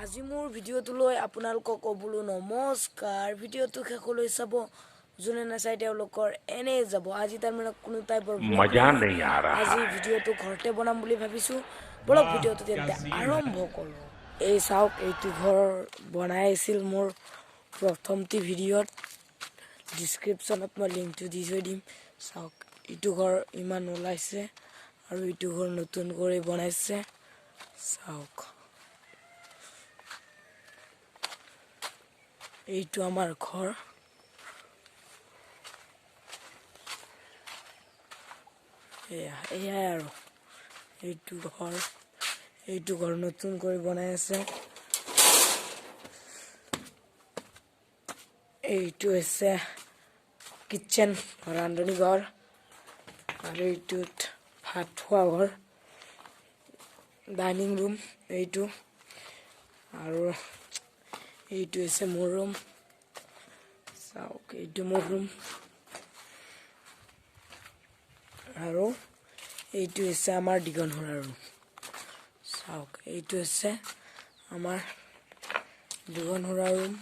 আজি মোৰ ভিডিঅ'টো লৈ আপোনালোকক ক'বলৈ নমস্কাৰ। ভিডিঅ'টো শেষলৈ চাব, যোনে নাচায় তেওঁলোকৰ এনে যাব। আজি তাৰমানে কোনো টাইপৰ মজা नहीं आ रहा আজি है। ভিডিঅ'টো ঘৰতে বনাম বুলি ভাবিছোঁ। বলক ভিডিঅ'টো তেন্তে আৰম্ভ কৰোঁ। এই চাওক, এইটো ঘৰ বনাই আছিল মোৰ প্ৰথমটি ভিডিঅ'ত। ডিছক্ৰিপশ্যনত মই লিংকটো দি থৈ দিম। চাওক, এইটো ঘৰ ইমান ওলাইছে আৰু এইটো ঘৰ নতুন কৰি বনাইছে। চাওক, এইটো আমাৰ ঘৰ। এয়াই আৰু এইটো ঘৰ নতুন কৰি বনাই আছে। এইটো হৈছে কিটচেন, ৰান্ধনী ঘৰ, আৰু এইটোত ভাত খোৱা ঘৰ, ডাইনিং ৰুম এইটো, আৰু এইটো হৈছে মোৰ ৰুম। চাওক, এইটো মোৰ ৰুম, আৰু এইটো হৈছে আমাৰ দিগনহৰা ৰুম। চাওক, এইটো হৈছে আমাৰ দিগনহৰা ৰুম,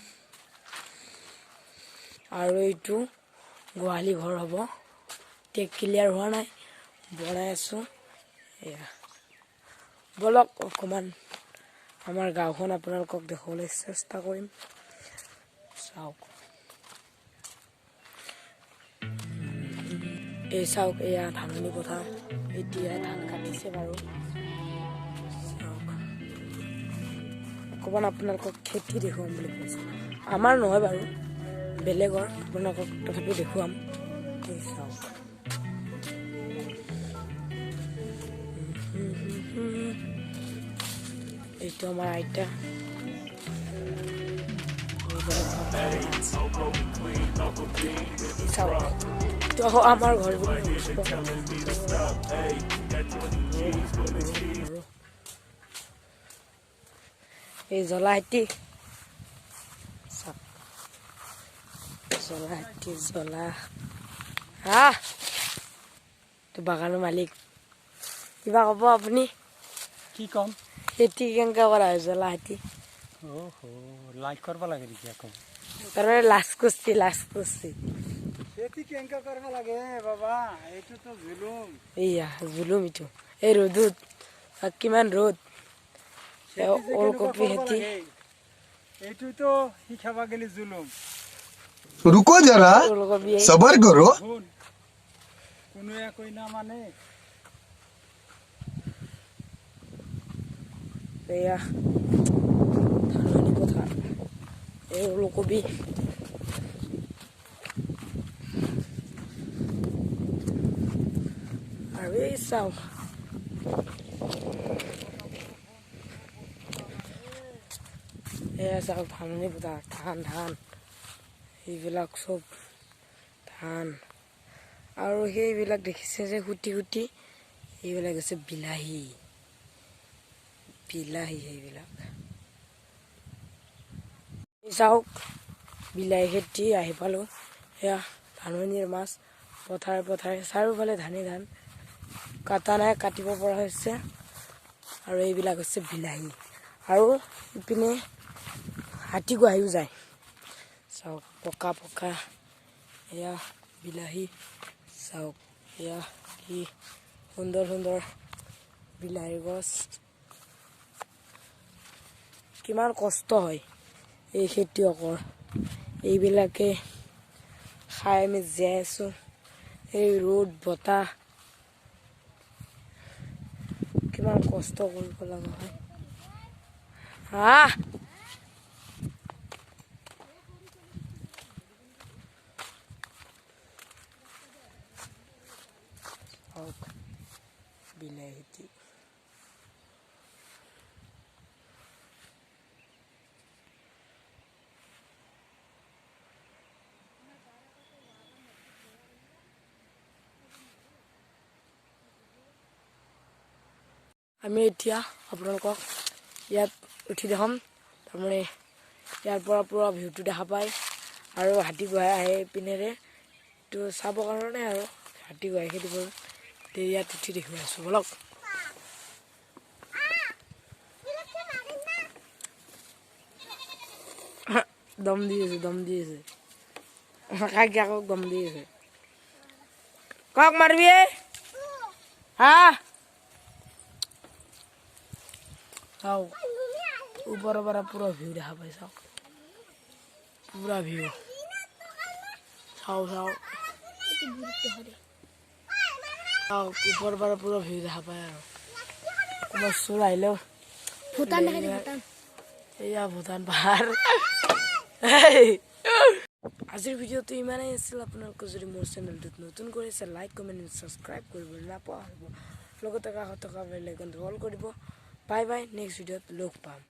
আৰু এইটো গোহালি ঘৰ হ'ব। এতিয়া ক্লিয়াৰ হোৱা নাই, বনাই আছোঁ। এয়া বলক অকণমান আমাৰ গাঁওখন আপোনালোকক দেখুৱাবলৈ চেষ্টা কৰিম। চাওক, এই চাওক, এয়া ধাননি পথাৰ। এতিয়া ধান কাটিছে বাৰু। চাওক, অকণমান আপোনালোকক খেতি দেখুৱাম বুলি কৈছোঁ। আমাৰ নহয় বাৰু, বেলেগৰ, আপোনালোকক তথাপিও দেখুৱাম। এই চাওক, এইটো আমাৰ আইতা। চাওক, আমাৰ ঘৰ এই জ্বলা তো বাগানৰ মালিক, কিবা ক'ব আপুনি? কি কম? খেতি কেনেকৈ কৰা হয় জ্বলা খেতি? লাইক কৰিব লাগে নেকি আকৌ? তাৰমানে লাজ কৰিছে। খেতি কেনেকৈ কৰিব লাগে বাবা? এইটোতো জুলুম। এইয়া জুলুম এইটো। এই ৰ'দত কিমান ৰ'দ। ওলকবি খেতি এইটোতো শিকাব গেলি জুলুম। रुको जरा सबर करो। কোনোৱে কৈ না মানে এয়া ধাননি পথাৰ, এই ওলকবি, আৰু এই চাওক, এয়া চাওক ধাননি পথাৰ, ধান এইবিলাক চব ধান। আৰু সেইবিলাক দেখিছে যে গুটি এইবিলাক হৈছে বিলাহী সেইবিলাক। চাওক, বিলাহী খেতি আহি পালোঁ। এয়া ধাননিৰ মাছ, পথাৰে চাৰিওফালে ধান কাটা নাই, কাটিব পৰা হৈছে। আৰু এইবিলাক হৈছে বিলাহী, আৰু ইপিনে হাতী গুৱাহিও যায়। চাওক, পকা এয়া বিলাহী। চাওক, এয়া কি সুন্দৰ বিলাহীৰ গছ। কিমান কষ্ট হয় এই খেতিয়কৰ, এইবিলাকে খাই আমি জীয়াই আছোঁ। এই ৰ'দ বতাহ কিমান কষ্ট কৰিব লগা হয়। বিলাহী খেতি, আমি এতিয়া আপোনালোকক ইয়াত উঠি দেখাম। তাৰমানে ইয়াৰ পৰা পুৰা ভিউটো দেখা পায়, আৰু হাতী গুৱাই আহে পিনেৰে, তো চাবৰ কাৰণে আৰু হাতী গুৱাই খেতি কৰোঁ। ইয়াত উঠি দেখুৱাই আছোঁ, বলক। দম দি আছে কাকি আকৌ দম দি আছে কক মাৰিবি হা চাও ওপৰৰ পৰা পুৰা ভিউ দেখা পাই চাওক পুৰা ভিউ চাও ওপৰৰ পৰা পুৰা ভিউ দেখা পায় আৰু ক'ৰবাত চোৰ আহিলেও ভূটান এয়া ভূটান পাহাৰ আজিৰ ভিডিঅ'টো ইমানেই আছিল আপোনালোকে যদি মোৰ চেনেলটোত নতুন কৰিছে লাইক কমেণ্ট ছাবস্ক্ৰাইব কৰিবলৈ নাপাহৰিব লগতে কাষত থকা বেল আইকনটো অল কৰিব বাই বাই নেক্সট ভিডিঅ'ত লগ পাম